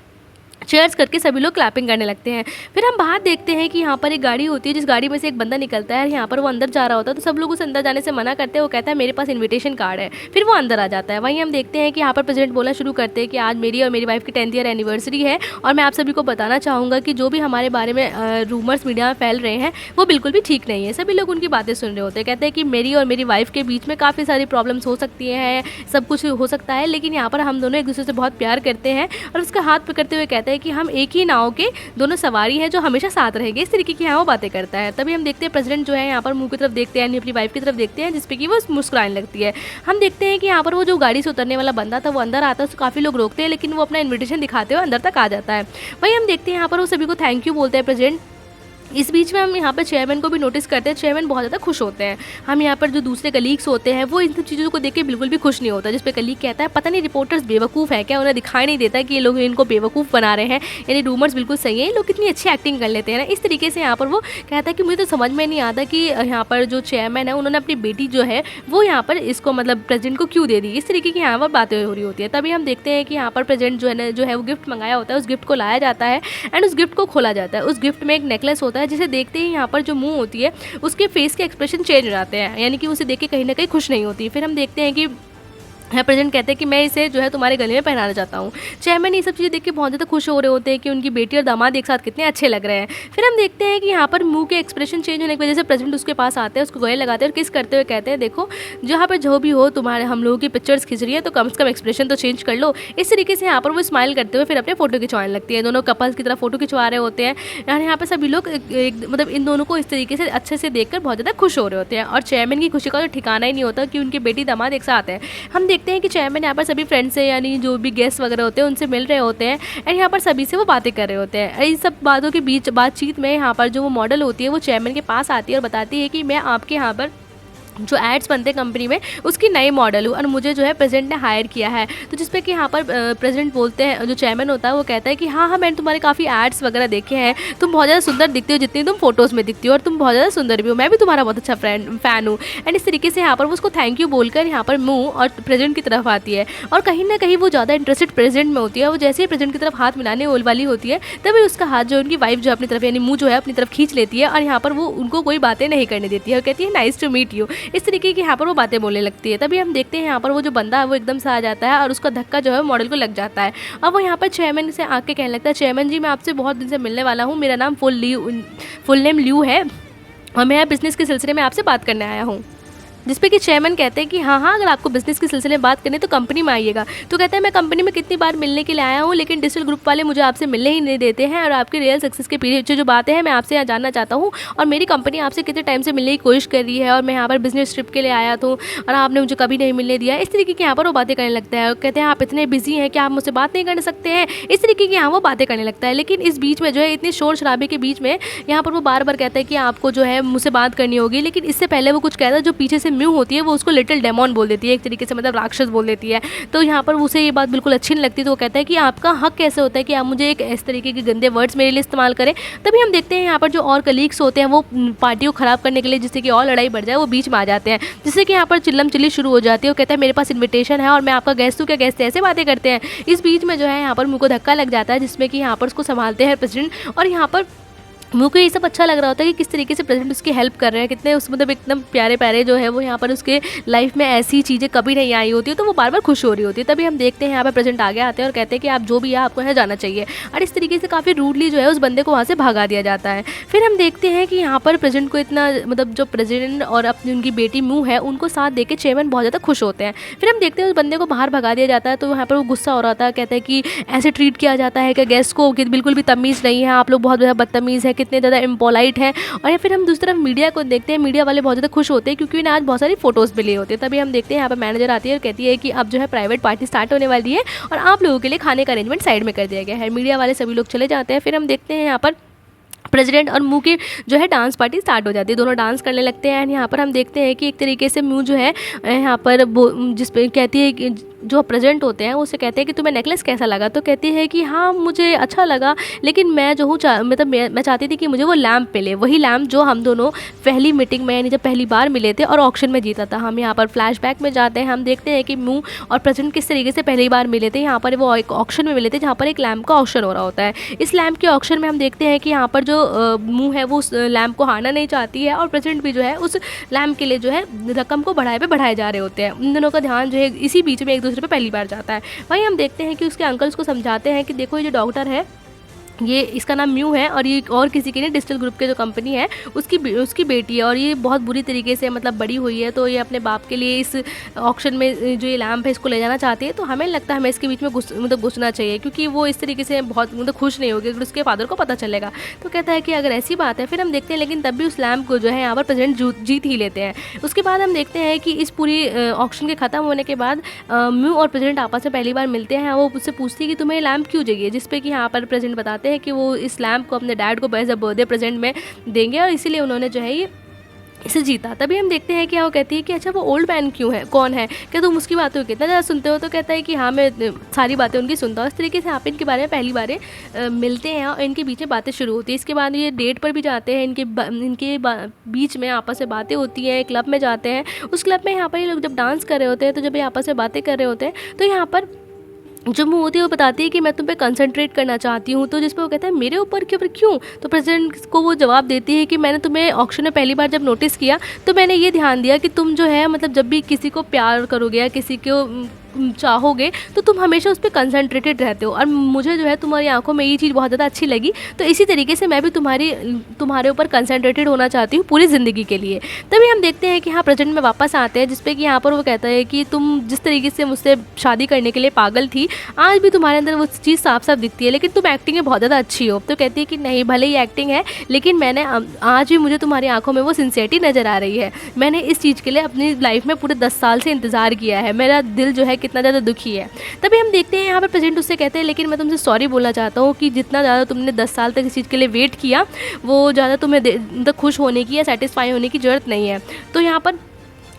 चेयर्स करके सभी लोग क्लैपिंग करने लगते हैं। फिर हम बाहर देखते हैं कि यहाँ पर एक गाड़ी होती है, जिस गाड़ी में से एक बंदा निकलता है और यहाँ पर वो अंदर जा रहा होता है, तो सब लोग उसे अंदर जाने से मना करते हैं। वो कहता है मेरे पास इनविटेशन कार्ड है। फिर वो अंदर आ जाता है। वहीं हम देखते हैं कि यहाँ पर प्रेसिडेंट बोलना शुरू करते हैं कि आज मेरी और मेरी वाइफ की 10th ईयर एनिवर्सरी है, और मैं आप सभी को बताना चाहूँगा कि जो भी हमारे बारे में रूमर्स मीडिया में फैल रहे हैं वो बिल्कुल भी ठीक नहीं है। सभी लोग उनकी बातें सुन रहे होते हैं। कहते हैं कि मेरी और मेरी वाइफ के बीच में काफ़ी सारी प्रॉब्लम्स हो सकती हैं, सब कुछ हो सकता है, लेकिन यहाँ पर हम दोनों एक दूसरे से बहुत प्यार करते हैं। और उसका हाथ पकड़ते हुए कहते हैं कि हम एक ही नाव के दोनों सवारी हैं जो हमेशा साथ रहेंगे। इस तरीके की यहाँ वो बातें करता है। तभी हम देखते हैं प्रेसिडेंट जो है यहाँ पर मुंह की तरफ देखते हैं, अपनी वाइफ की तरफ देखते हैं, जिसपे कि वो मुस्कुराने लगती है। हम देखते हैं कि यहाँ पर वो जो गाड़ी से उतरने वाला बंदा था वो अंदर आता है, उसको काफ़ी लोग रोकते हैं, लेकिन वो अपना इन्विटेशन दिखाते हुए अंदर तक आ जाता है। वहीं हम देखते हैं यहाँ पर वो सभी को थैंक यू बोलते हैं प्रेसिडेंट। इस बीच में हम यहाँ पर चेयरमैन को भी नोटिस करते हैं। चेयरमैन बहुत ज़्यादा खुश होते हैं। हम यहाँ पर जो दूसरे कलीग्स होते हैं वो इन सब चीज़ों को देख के बिल्कुल भी खुश नहीं होता, जिस पे कलीग कहता है पता नहीं रिपोर्टर्स बेवकूफ़ है क्या, उन्हें दिखाई नहीं देता कि ये लोग इनको बेवकूफ़ बना रहे हैं, यानी रूमर्स बिल्कुल सही है, ये लोग कितनी अच्छी एक्टिंग कर लेते हैं ना। इस तरीके से यहाँ पर वो कहता है कि मुझे तो समझ में नहीं आता कि यहाँ पर जो चेयरमैन है उन्होंने अपनी बेटी जो है वो यहाँ पर इसको मतलब प्रेसिडेंट को क्यों दे दी। इस तरीके की यहाँ पर बातें हो रही होती है। तभी हम देखते हैं कि यहाँ पर प्रेसिडेंट जो है वो गिफ्ट मंगाया होता है, उस गिफ्ट को लाया जाता है एंड उस गिफ्ट को खोला जाता है। उस गिफ्ट में एक नेकलेस होता है, जिसे देखते ही यहाँ पर जो मुंह होती है उसके फेस के एक्सप्रेशन चेंज हो जाते हैं, यानी कि उसे देख के कहीं ना कहीं खुश नहीं होती। फिर हम देखते हैं कि प्रेसिडेंट कहते हैं कि मैं इसे जो है तुम्हारे गले में पहनाना चाहता हूँ। चेयरमैन ये सब चीज़ें देख के बहुत ज़्यादा खुश हो रहे होते हैं कि उनकी बेटी और दामाद एक साथ कितने अच्छे लग रहे हैं। फिर हम देखते हैं कि यहाँ पर मुंह के एक्सप्रेशन चेंज होने की वजह से प्रेसिडेंट उसके पास आते हैं, उसको गले लगाते हैं और किस करते हुए कहते हैं देखो जहाँ पर जो भी हो तुम्हारे हम लोगों की पिक्चर्स खिंच रही है, तो कम से कम एक्सप्रेशन तो चेंज कर लो। इस तरीके से यहाँ पर वो स्माइल करते हुए फिर अपने फोटो खिंचवाने लगती है। दोनों कपल्स की तरह फोटो खिंचवा रहे होते हैं। यानी यहाँ पर सभी लोग मतलब इन दोनों को इस तरीके से अच्छे से देखकर बहुत ज़्यादा खुश हो रहे होते हैं, और चेयरमैन की खुशी का तो ठिकाना ही नहीं होता कि उनकी बेटी दामाद एक साथ है। हम देखते हैं कि चेयरमैन यहाँ पर सभी फ्रेंड्स से यानी जो भी गेस्ट वगैरह होते हैं उनसे मिल रहे होते हैं एंड यहाँ पर सभी से वो बातें कर रहे होते हैं। इन सब बातों के बीच बातचीत में यहाँ पर जो वो मॉडल होती है वो चेयरमैन के पास आती है और बताती है कि मैं आपके यहाँ पर जो एड्स बनते हैं कंपनी में उसकी नई मॉडल हूँ और मुझे जो है प्रेसिडेंट ने हायर किया है। तो जिस पे कि यहाँ पर प्रेसिडेंट बोलते हैं, जो चेयरमैन होता है वो कहता है कि हाँ मैंने तुम्हारे काफ़ी एड्स वगैरह देखे हैं, तुम बहुत ज़्यादा सुंदर दिखती हो जितनी तुम फोटोज़ में दिखती हो, और तुम बहुत ज़्यादा सुंदर भी हो, मैं भी तुम्हारा बहुत अच्छा फ़ैन हूँ। एंड इस तरीके से यहाँ पर वो उसको थैंक यू बोलकर यहाँ पर मुँह और प्रेसिडेंट की तरफ आती है, और कहीं ना कहीं वो ज़्यादा इंटरेस्टेड प्रेसिडेंट में होती है। वो जैसे ही प्रेसिडेंट की तरफ हाथ मिलाने वाली होती है तभी उसका हाथ जो उनकी वाइफ जो अपनी तरफ यानी मुँह जो है अपनी तरफ खींच लेती है, और यहाँ पर वो उनको कोई बातें नहीं करने देती है और कहती है नाइस टू मीट यू। इस तरीके की यहाँ पर वो बातें बोलने लगती है। तभी हम देखते हैं यहाँ पर वो जो बंदा है वो एकदम से आ जाता है और उसका धक्का जो है मॉडल को लग जाता है। अब वो यहाँ पर चेयरमैन से आके कहने लगता है चेयरमैन जी मैं आपसे बहुत दिन से मिलने वाला हूँ, मेरा नाम फुल नेम ल्यू है और मैं बिज़नेस के सिलसिले में आपसे बात करने आया हूँ। जिसपे कि चेयरमैन कहते हैं कि हाँ हाँ, अगर आपको बिजनेस के सिलसिले में बात करनी है तो कंपनी में आइएगा। तो कहता है मैं कंपनी में कितनी बार मिलने के लिए आया हूँ, लेकिन डिजिटल ग्रुप वाले मुझे आपसे मिलने ही नहीं देते हैं, और आपके रियल सक्सेस के पीछे जो बातें हैं मैं आपसे यहाँ जानना चाहता हूँ, और मेरी कंपनी आपसे कितने टाइम से मिलने की कोशिश कर रही है, और मैं यहाँ पर बिजनेस ट्रिप के लिए आया था और आपने मुझे कभी नहीं मिलने दिया। इस तरीके की यहाँ पर वो बातें करने लगता है। कहते हैं आप इतने बिजी हैं कि आप मुझसे बात नहीं कर सकते हैं, इस तरीके की यहाँ वो बातें करने लगता है। लेकिन इस बीच में जो है इतने शोर शराबे के बीच में यहाँ पर वो बार बार कहता है कि आपको जो है मुझसे बात करनी होगी, लेकिन इससे पहले वो कुछ कहता है, जो पीछे से म्यू होती है वो उसको लिटिल डेमॉन बोल देती है, एक तरीके से मतलब राक्षस बोल देती है। तो यहाँ पर उसे ये बात बिल्कुल अच्छी नहीं लगती। तो वो कहता है कि आपका हक कैसे होता है कि आप मुझे एक इस तरीके के गंदे वर्ड्स मेरे लिए इस्तेमाल करें। तभी हम देखते हैं यहाँ पर जो और कलीग्स होते हैं वो पार्टी को ख़राब करने के लिए, जिससे कि और लड़ाई बढ़ जाए, वो बीच में आ जाते हैं, जिससे कि यहाँ पर चिल्लम चिल्ली शुरू हो जाती है। वो कहता है मेरे पास इन्विटेशन है और मैं आपका गेस्ट हूँ, क्या गेस्ट ऐसे बातें करते हैं। इस बीच में जो है यहाँ पर मुझको धक्का लग जाता है, जिसमें कि यहाँ पर उसको संभालते हैं प्रेसिडेंट। और यहाँ पर मुझको ये सब अच्छा लग रहा होता है कि किस तरीके से प्रेसिडेंट उसकी हेल्प कर रहे हैं, कितने उस मतलब एकदम प्यारे प्यारे जो है वो यहाँ पर उसके लाइफ में ऐसी चीज़ें कभी नहीं आई होती है, तो वो बार बार खुश हो रही होती है। तभी हम देखते हैं यहाँ पर प्रेसिडेंट आगे आते हैं और कहते हैं कि आप जो भी है आपको यहाँ जाना चाहिए, और इस तरीके से काफ़ी रूडली जो है उस बंदे को वहाँ से भगा दिया जाता है। फिर हम देखते हैं कि यहाँ पर प्रेसिडेंट को इतना मतलब जो प्रेसिडेंट और अपनी उनकी बेटी मूव है उनको साथ दे के चेयरमैन बहुत ज़्यादा खुश होते हैं। फिर हम देखते हैं उस बंदे को बाहर भगा दिया जाता है, तो यहाँ पर वो गुस्सा हो रहा था, कहता है कि ऐसे ट्रीट किया जाता है कि गेस्ट को, कि बिल्कुल भी तमीज़ नहीं है, आप लोग बहुत ज़्यादा बदतमीज़ है, कितने ज़्यादा इम्पोलाइट है। और फिर हम दूसरी तरफ मीडिया को देखते हैं, मीडिया वाले बहुत ज़्यादा खुश होते हैं क्योंकि उन्हें आज बहुत सारी फोटोज़ भी लिए होते हैं। तभी हम देखते हैं यहाँ पर मैनेजर आती है और कहती है कि अब जो है प्राइवेट पार्टी स्टार्ट होने वाली है और आप लोगों के लिए खाने का अरेंजमेंट साइड में कर दिया गया है। मीडिया वाले सभी लोग चले जाते हैं। फिर हम देखते हैं यहाँ पर प्रेसिडेंट और म्यू की जो है डांस पार्टी स्टार्ट हो जाती है, दोनों डांस करने लगते हैं। एंड यहाँ पर हम देखते हैं कि एक तरीके से म्यू जो है यहाँ पर जिस पे कहती है कि जो प्रेसिडेंट होते हैं उससे कहते हैं कि तुम्हें नेकलेस कैसा लगा, तो कहती है कि हाँ मुझे अच्छा लगा, लेकिन मैं जो हूँ मतलब मैं चाहती थी कि मुझे वो लैम्प मिले, वही लैम्प जो हम दोनों पहली मीटिंग में यानी जब पहली बार मिले थे और ऑक्शन में जीता था। हम यहाँ पर फ्लैशबैक में जाते हैं, हम देखते हैं कि म्यू और प्रेसिडेंट किस तरीके से पहली बार मिले थे। यहाँ पर वो एक ऑक्शन में मिले थे जहाँ पर एक लैम्प का ऑक्शन हो रहा होता है। इस लैम्प के ऑक्शन में हम देखते हैं कि यहाँ पर जो म्यू है वो उस लैम्प को हारना नहीं चाहती है, और प्रेसिडेंट भी जो है उस लैम्प के लिए जो है रकम को बढ़ाए जा रहे होते हैं। उन दोनों का ध्यान जो है इसी बीच में एक दूसरे पर पहली बार जाता है। वहीं हम देखते हैं कि उसके अंकल उसको समझाते हैं कि देखो ये जो डॉक्टर है ये इसका नाम म्यू है और ये और किसी की नहीं, डिजिटल ग्रुप के जो कंपनी है उसकी बेटी है, और ये बहुत बुरी तरीके से मतलब बड़ी हुई है, तो ये अपने बाप के लिए इस ऑक्शन में जो ये लैम्प है इसको ले जाना चाहती है। तो हमें लगता है हमें इसके बीच में घुसना चाहिए, क्योंकि वो इस तरीके से बहुत मतलब खुश नहीं होगी अगर उसके फादर को पता चलेगा। तो कहता है कि अगर ऐसी बात है। फिर हम देखते हैं लेकिन तब भी उस लैम्प को जो है यहाँ पर प्रेसिडेंट जीत ही लेते हैं। उसके बाद हम देखते हैं कि इस पूरी ऑक्शन के ख़त्म होने के बाद म्यू और प्रेसिडेंट आपस में पहली बार मिलते हैं। वो उससे पूछती है कि तुम्हें लैम्प क्यों चाहिए, जिसपे कि यहाँ पर प्रेसिडेंट बताते हैं कि वो इस लैम्प को अपने डैड को एज अ बर्थडे प्रेजेंट में देंगे और इसीलिए उन्होंने जो है ये इसे जीता। तभी हम देखते हैं कि वो कहती है कि अच्छा वो ओल्ड मैन क्यों है, कौन है, क्या तुम उसकी बातों को कितना ज़्यादा सुनते हो। तो कहता है कि हाँ मैं सारी बातें उनकी सुनता हूँ। इस तरीके से आप इनके बारे में पहली बार मिलते हैं और इनके बीच में बातें शुरू होती है। इसके बाद ये डेट पर भी जाते हैं, इनके बीच में आपस में बातें होती हैं, क्लब में जाते हैं। उस क्लब में यहाँ पर ये लोग जब डांस कर रहे होते हैं, तो जब ये आपस में बातें कर रहे होते हैं तो यहाँ पर जो मुँह होती है वो बताती है कि मैं तुम पे कंसंट्रेट करना चाहती हूँ। तो जिस पे वो कहता है मेरे ऊपर क्यों। तो प्रेसिडेंट को वो जवाब देती है कि मैंने तुम्हें ऑक्शन में पहली बार जब नोटिस किया तो मैंने ये ध्यान दिया कि तुम जो है मतलब जब भी किसी को प्यार करोगे या किसी को चाहोगे तो तुम हमेशा उस पर कंसंट्रेटेड रहते हो, और मुझे जो है तुम्हारी आंखों में ये चीज़ बहुत ज़्यादा अच्छी लगी। तो इसी तरीके से मैं भी तुम्हारे ऊपर कंसंट्रेटेड होना चाहती हूँ पूरी ज़िंदगी के लिए। तभी हम देखते हैं कि हाँ प्रेजेंट में वापस आते हैं, जिसपे कि यहाँ पर वो कहता है कि तुम जिस तरीके से मुझसे शादी करने के लिए पागल थी, आज भी तुम्हारे अंदर वो चीज़ साफ साफ दिखती है, लेकिन तुम एक्टिंग में बहुत ज़्यादा अच्छी हो। तो कहती है कि नहीं भले ही एक्टिंग है, लेकिन मैंने आज भी मुझे तुम्हारी आंखों में वो सिंसियरिटी नज़र आ रही है। मैंने इस चीज़ के लिए अपनी लाइफ में पूरे 10 साल से इंतज़ार किया है, मेरा दिल जो है कितना ज़्यादा दुखी है। तभी हम देखते हैं यहाँ पर प्रेसिडेंट उससे कहते हैं लेकिन मैं तुमसे सॉरी बोलना चाहता हूँ कि जितना ज़्यादा तुमने 10 साल तक इस चीज़ के लिए वेट किया वो ज़्यादा तुम्हें खुश होने की या सेटिस्फाई होने की ज़रूरत नहीं है। तो यहाँ पर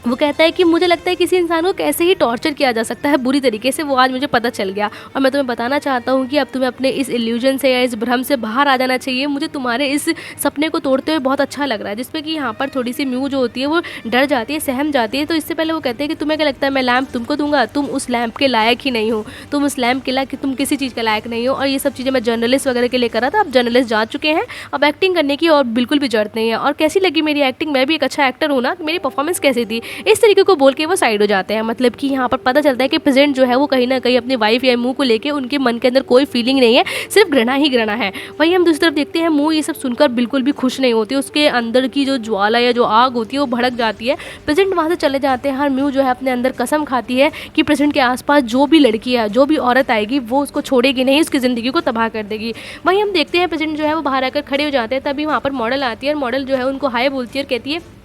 वो कहता है कि मुझे लगता है किसी इंसान को कैसे ही टॉर्चर किया जा सकता है बुरी तरीके से, वो आज मुझे पता चल गया, और मैं तुम्हें बताना चाहता हूँ कि अब तुम्हें अपने इस इल्यूजन से या इस भ्रम से बाहर आ जाना चाहिए। मुझे तुम्हारे इस सपने को तोड़ते हुए बहुत अच्छा लग रहा है। जिसपे कि यहाँ पर थोड़ी सी म्यू जो होती है वो डर जाती है, सहम जाती है। तो इससे पहले वो कहते हैं कि तुम्हें क्या लगता है मैं लैम्प तुमको दूंगा, तुम उस लैम्प के लायक ही नहीं हो, तुम उस लैम्प के लायक, तुम किसी चीज़ के लायक नहीं हो। और ये सब चीज़ें मैं जर्नलिस्ट वगैरह के लिए करा था, अब जर्नलिस्ट जा चुके हैं, अब एक्टिंग करने की और बिल्कुल भी जरूरत नहीं है। और कैसी लगी मेरी एक्टिंग, मैं भी एक अच्छा एक्टर हूँ ना, मेरी परफॉर्मेंस कैसी थी। इस तरीके को बोल के वो साइड हो जाते हैं। मतलब कि यहाँ पर पता चलता है कि प्रेजेंट जो है वो कहीं ना कहीं अपनी वाइफ या मुँह को लेकर उनके मन के अंदर कोई फीलिंग नहीं है, सिर्फ घृणा ही घृणा है। वहीं हम दूसरी तरफ देखते हैं मुँह ये सब सुनकर बिल्कुल भी खुश नहीं होती, उसके अंदर की जो ज्वाला या जो आग होती है वो भड़क जाती है। प्रेजेंट वहाँ से चले जाते हैं और म्यू जो है अपने अंदर कसम खाती है कि प्रेजेंट के आसपास जो भी लड़की है, जो भी औरत आएगी वो उसको छोड़ेगी नहीं, उसकी ज़िंदगी को तबाह कर देगी। वहीं हम देखते हैं प्रेजेंट जो है वो बाहर आकर खड़े हो जाते हैं। तभी वहाँ पर मॉडल आती है और मॉडल जो है उनको हाय बोलती है और कहती है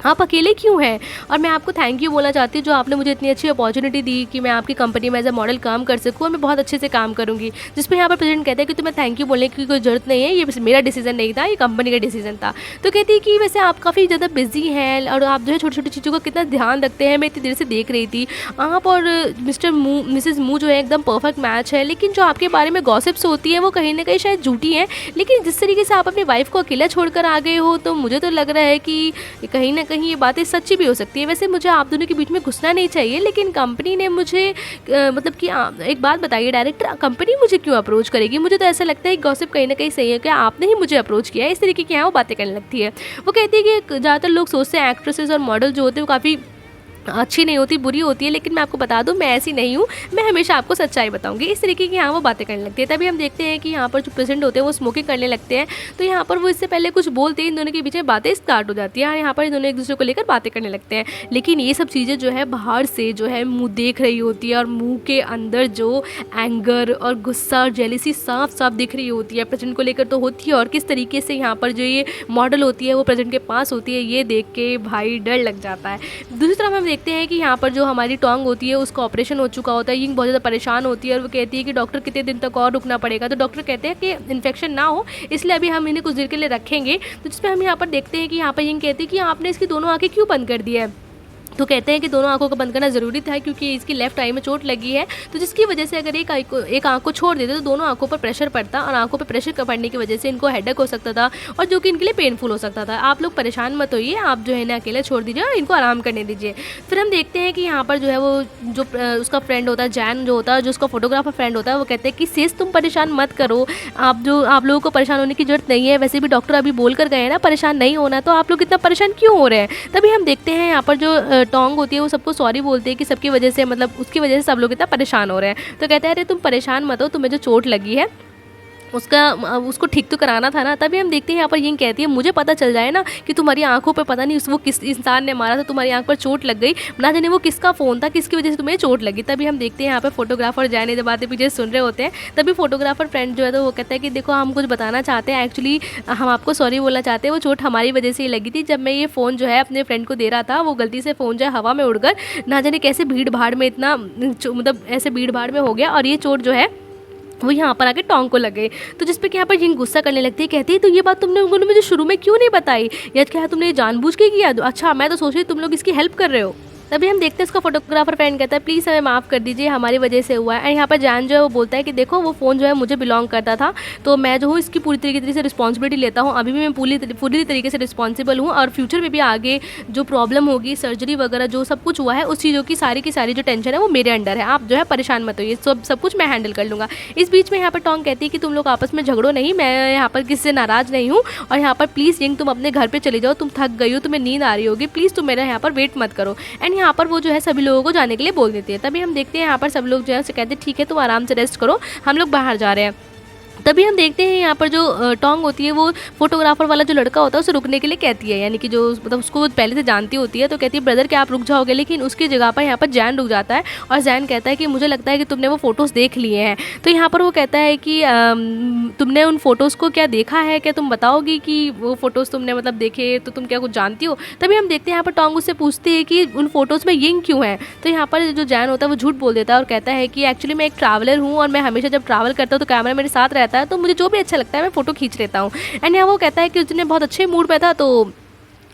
आप अकेले क्यों हैं, और मैं आपको थैंक यू बोलना चाहती हूँ जो आपने मुझे इतनी अच्छी अपॉर्चुनिटी दी कि मैं आपकी कंपनी में एज अ मॉडल काम कर सकूँ और मैं बहुत अच्छे से काम करूँगी। जिस पे यहाँ पर प्रेसिडेंट कहते हैं कि तुम्हें थैंक यू बोलने की कोई ज़रूरत नहीं है, ये मेरा डिसीजन नहीं था, ये कंपनी का डिसीजन था। तो कहती है कि वैसे आप काफ़ी ज़्यादा बिजी हैं और आप जो है छोटी छोटी चीज़ों का कितना ध्यान रखते हैं, मैं इतनी देर से देख रही थी। आप और मिसेज मू जो है एकदम परफेक्ट मैच है, लेकिन जो आपके बारे में गॉसिप्स होती है वो कहीं ना कहीं शायद झूठी हैं। लेकिन जिस तरीके से आप अपनी वाइफ को अकेला छोड़कर आ गए हो तो मुझे तो लग रहा है कि कहीं ना कहीं ये बातें अच्छी भी हो सकती है। वैसे मुझे आप दोनों के बीच में घुसना नहीं चाहिए, लेकिन कंपनी ने मुझे मतलब कि एक बात बताइए डायरेक्टर, कंपनी मुझे क्यों अप्रोच करेगी? मुझे तो ऐसा लगता है कि गॉसिप कहीं ना कहीं सही है, क्या आपने ही मुझे अप्रोच किया है? इस तरीके की यहाँ वो बातें करने लगती है। वो कहती है कि ज़्यादातर लोग सोचते हैं एक्ट्रेसेस और मॉडल जो होते हैं वो काफ़ी अच्छी नहीं होती, बुरी होती है, लेकिन मैं आपको बता दूं मैं ऐसी नहीं हूँ, मैं हमेशा आपको सच्चाई बताऊंगी। इस तरीके की यहाँ वो बातें करने लगती है। तभी हम देखते हैं कि यहाँ पर जो प्रेजेंट होते हैं वो स्मोकिंग करने लगते हैं। तो यहाँ पर वो इससे पहले कुछ बोलते हैं, इन दोनों के बीच में बातें स्टार्ट हो जाती है। यहाँ पर इन दोनों एक दूसरे को लेकर बातें करने लगते हैं, लेकिन ये सब चीज़ें जो है बाहर से जो है मुँह देख रही होती है और मुँह के अंदर जो एंगर और गुस्सा और जेलिसी साफ साफ दिख रही होती है प्रेजेंट को लेकर तो होती है। और किस तरीके से यहाँ पर जो ये मॉडल होती है वो प्रेजेंट के पास होती है, ये देख के भाई डर लग जाता है। दूसरी तरफ हम देखते हैं कि यहाँ पर जो हमारी टोंग होती है उसका ऑपरेशन हो चुका होता है। यिंग बहुत ज़्यादा परेशान होती है और वो कहती है कि डॉक्टर कितने दिन तक और रुकना पड़ेगा। तो डॉक्टर कहते हैं कि इन्फेक्शन ना हो इसलिए अभी हम इन्हें कुछ देर के लिए रखेंगे। तो जिसमें हम यहाँ पर देखते हैं कि यहाँ पर यिंग कहती है कि आपने इसकी दोनों आंखें क्यों बंद कर दी है? तो कहते हैं कि दोनों आंखों को बंद करना ज़रूरी था क्योंकि इसकी लेफ्ट आई में चोट लगी है, तो जिसकी वजह से अगर एक आंख को छोड़ देते तो दोनों आंखों पर प्रेशर पड़ता और आंखों पर प्रेशर पड़ने की वजह से इनको हेडेक हो सकता था और जो कि इनके लिए पेनफुल हो सकता था। आप लोग परेशान मत होइए, आप जो है इन्हें अकेले छोड़ दीजिए और इनको आराम करने दीजिए। फिर हम देखते हैं कि यहाँ पर जो है वो जो उसका फ्रेंड होता है जैन जो होता है, जो उसका फोटोग्राफर फ्रेंड होता है, वो कहते हैं कि सेस तुम परेशान मत करो, आप लोगों को परेशान होने की जरूरत नहीं है, वैसे भी डॉक्टर अभी बोल कर गए हैं ना परेशान नहीं होना, तो आप लोग इतना परेशान क्यों हो रहे हैं? तभी हम देखते हैं यहाँ पर जो टोंग होती है वो सबको सॉरी बोलते हैं कि सबकी वजह से मतलब उसकी वजह से सब लोग इतना परेशान हो रहे हैं। तो कहते हैं अरे तुम परेशान मत हो, तुम्हें जो चोट लगी है उसको ठीक तो कराना था ना। तभी हम देखते हैं यहाँ पर यिंग कहती है मुझे पता चल जाए ना कि तुम्हारी आंखों पे पता नहीं वो किस इंसान ने मारा था, तुम्हारी आंख पर चोट लग गई, ना जाने वो किसका फ़ोन था, किसकी वजह से तुम्हें चोट लगी। तभी हम देखते हैं यहाँ पर फोटोग्राफर जाने जब बातें पीछे सुन रहे होते हैं, तभी फोटोग्राफर फ्रेंड जो है तो वो कहता है कि देखो हम कुछ बताना चाहते हैं, एक्चुअली हम आपको सॉरी बोलना चाहते हैं, वो चोट हमारी वजह से ही लगी थी। जब मैं ये फ़ोन जो है अपने फ्रेंड को दे रहा था वो गलती से फ़ोन जो है हवा में उड़कर ना जाने कैसे भीड़ भाड़ में इतना मतलब ऐसे भीड़ भाड़ में हो गया और ये चोट जो है वो यहाँ पर आके टोंग को लगे। तो जिस पे कि यहाँ पर यिंग गुस्सा करने लगती है, कहती है तो ये बात तुमने उन्होंने मुझे शुरू में क्यों नहीं बताई, या क्या तुमने ये जानबूझ के किया? अच्छा मैं तो सोच रही तुम लोग इसकी हेल्प कर रहे हो। तभी हम देखते हैं उसका फोटोग्राफर फ्रेंड कहता है प्लीज़ हमें माफ़ कर दीजिए, हमारी वजह से हुआ है। एंड यहाँ पर जैन जो है वो बोलता है कि देखो वो फ़ोन जो है मुझे बिलोंग करता था, तो मैं जो हूँ इसकी पूरी तरीके से रिस्पॉन्सिबिलिटी लेता हूँ, अभी भी मैं पूरी तरीके से रिस्पॉन्सिबल हूँ और फ्यूचर में भी आगे जो प्रॉब्लम होगी सर्जरी वगैरह जो सब कुछ हुआ है उस चीज़ों की सारी जो टेंशन है वो मेरे अंडर है, आप जो है परेशान मत होइए, सब कुछ मैं हैंडल कर लूँगा। इस बीच में यहाँ पर टोंग कहती है कि तुम लोग आपस में झगड़ो नहीं, मैं यहाँ पर किसी से नाराज़ नहीं हूँ और यहाँ पर प्लीज़ यिंग तुम अपने घर पर चली जाओ, तुम थक गई हो, तुम्हें नींद आ रही होगी, प्लीज़ तुम मेरा यहाँ पर वेट मत करो। एंड यहाँ पर वो जो है सभी लोगों को जाने के लिए बोल देती है। तभी हम देखते हैं यहाँ पर सब लोग जो है उसे कहते हैं ठीक है तुम आराम से रेस्ट करो, हम लोग बाहर जा रहे हैं। तभी हम देखते हैं यहाँ पर जो टोंग होती है वो फोटोग्राफर वाला जो लड़का होता है उसे रुकने के लिए कहती है, यानी कि जो मतलब उसको पहले से जानती होती है, तो कहती है ब्रदर क्या आप रुक जाओगे, लेकिन उसकी जगह पर यहाँ पर जैन रुक जाता है और जैन कहता है कि मुझे लगता है कि तुमने वो फ़ोटोज़ देख लिए हैं। तो यहाँ पर वो कहता है कि तुमने उन फ़ोटोज़ को क्या देखा है, क्या तुम बताओगी कि वो फ़ोटोज़ तुमने मतलब देखे तो तुम क्या कुछ जानती हो? तभी हम देखते हैं यहाँ पर टोंग उससे पूछती है कि उन फ़ोटोज़ में यिंग क्यों है। तो यहाँ पर जो जैन होता है वो झूठ बोल देता है और कहता है कि एक्चुअली मैं एक ट्रैवलर हूँ और मैं हमेशा जब ट्रैवल करता हूँ तो कैमरा मेरे साथ रहता है, तो मुझे जो भी अच्छा लगता है मैं फ़ोटो खींच लेता हूँ। एंड यहाँ वो कहता है कि उस दिन बहुत अच्छे मूड पे था तो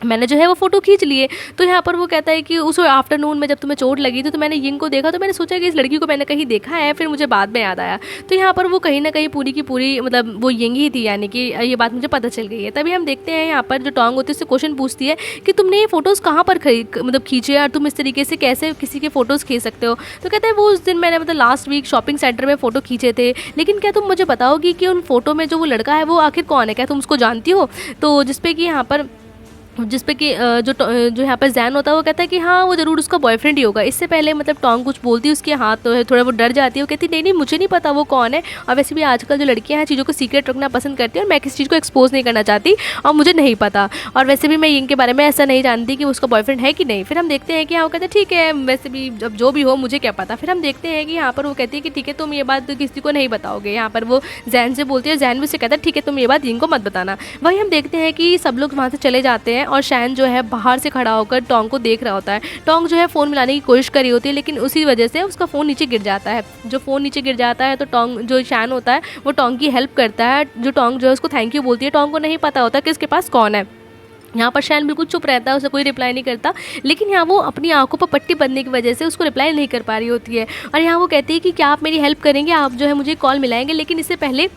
मैंने जो है वो फ़ोटो खींच लिए। तो यहाँ पर वो कहता है कि उस आफ्टरनून में जब तुम्हें चोट लगी थी तो मैंने यिंग को देखा, तो मैंने सोचा कि इस लड़की को मैंने कहीं देखा है, फिर मुझे बाद में याद आया। तो यहाँ पर वो कहीं ना कहीं पूरी की पूरी मतलब वो यिंग ही थी, यानी कि ये बात मुझे पता चल गई है। तभी हम देखते हैं यहाँ पर जो टोंग होती है उससे क्वेश्चन पूछती है कि तुमने ये फ़ोटोज़ कहाँ पर मतलब खींचे और तुम इस तरीके से कैसे किसी के फ़ोटोज़ खींच सकते हो? तो कहते हैं वो उस दिन मैंने मतलब लास्ट वीक शॉपिंग सेंटर में फ़ोटो खींचे थे, लेकिन क्या तुम मुझे बताओगी कि उन फ़ोटो में जो वो लड़का है वो आखिर कौन है, क्या तुम उसको जानती हो? तो जिसपे कि यहाँ पर जिस पे कि जो यहाँ पर जैन होता है वो कहता है कि हाँ वो ज़रूर उसका बॉयफ्रेंड ही होगा। इससे पहले मतलब टोंग कुछ बोलती है, उसकी हाथ तो है, थोड़ा वो डर जाती है, वो कहती नहीं नहीं मुझे नहीं पता वो कौन है, और वैसे भी आजकल जो लड़कियाँ हैं चीज़ों को सीक्रेट रखना पसंद करती है और मैं किसी चीज़ को एक्सपोज नहीं करना चाहती और मुझे नहीं पता, और वैसे भी मैं यिंग के बारे में ऐसा नहीं जानती कि उसका बॉयफ्रेंड है कि नहीं। फिर हम देखते हैं कि हाँ वो कहते हैं ठीक है वैसे भी अब जो भी हो मुझे क्या पता। फिर हम देखते हैं कि यहाँ पर वो कहती है कि ठीक है तुम ये बात किसी को नहीं बताओगे। यहाँ पर वो जैन से बोलती है, जैन भी उसे कहता है ठीक है तुम ये बात यिंग को मत बताना। वहीं हम देखते हैं कि सब लोग वहाँ से चले जाते हैं और शैन जो है बाहर से खड़ा होकर टोंग को देख रहा होता है। टोंग जो है फ़ोन मिलाने की कोशिश करी होती है लेकिन उसी वजह से उसका फ़ोन नीचे गिर जाता है। जो फ़ोन नीचे गिर जाता है तो टोंग जो शैन होता है वो टोंग की हेल्प करता है। जो टोंग जो है उसको थैंक यू बोलती है। टोंग को नहीं पता होता कि उसके पास कौन है। यहाँ पर शैन बिल्कुल चुप रहता है, उसे कोई रिप्लाई नहीं करता, लेकिन यहाँ वो अपनी आंखों पर पट्टी बंधने की वजह से उसको रिप्लाई नहीं कर पा रही होती है। और यहाँ वो कहती है कि क्या आप मेरी हेल्प करेंगे, आप जो है मुझे कॉल मिलाएंगे। लेकिन इससे पहले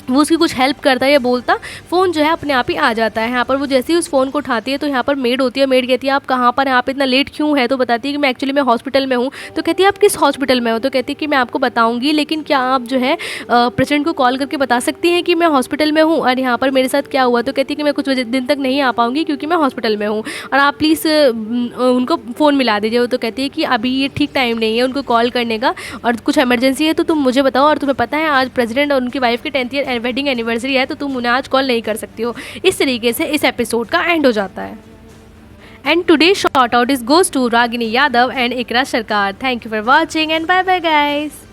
वो उसकी कुछ हेल्प करता है या बोलता, फ़ोन जो है अपने आप ही आ जाता है। यहाँ पर वो जैसे ही उस फ़ोन को उठाती है तो यहाँ पर मेड होती है। मेड कहती है आप कहाँ पर हैं, आप इतना लेट क्यों है? तो बताती है कि मैं एक्चुअली मैं हॉस्पिटल में हूँ। तो कहती है आप किस हॉस्पिटल में हो? तो कहती है कि मैं आपको बताऊँगी, लेकिन क्या आप जो है प्रेसिडेंट को कॉल करके बता सकती हैं कि मैं हॉस्पिटल में हूँ और यहाँ पर मेरे साथ क्या हुआ? तो कहती है कि मैं कुछ दिन तक नहीं आ पाऊँगी क्योंकि मैं हॉस्पिटल में हूँ और आप प्लीज़ उनको फ़ोन मिला दीजिए। वो तो कहती है कि अभी ये ठीक टाइम नहीं है उनको कॉल करने का, और कुछ इमरजेंसी है तो तुम मुझे बताओ, और तुम्हें पता है आज प्रेसिडेंट और उनकी वाइफ की 10th ईयर वेडिंग एनिवर्सरी है तो तुम उन्हें आज कॉल नहीं कर सकती हो। इस तरीके से इस एपिसोड का एंड हो जाता है। And today shout out is goes to Ragini Yadav and Iqra Sarkar. Thank you for watching and bye bye guys.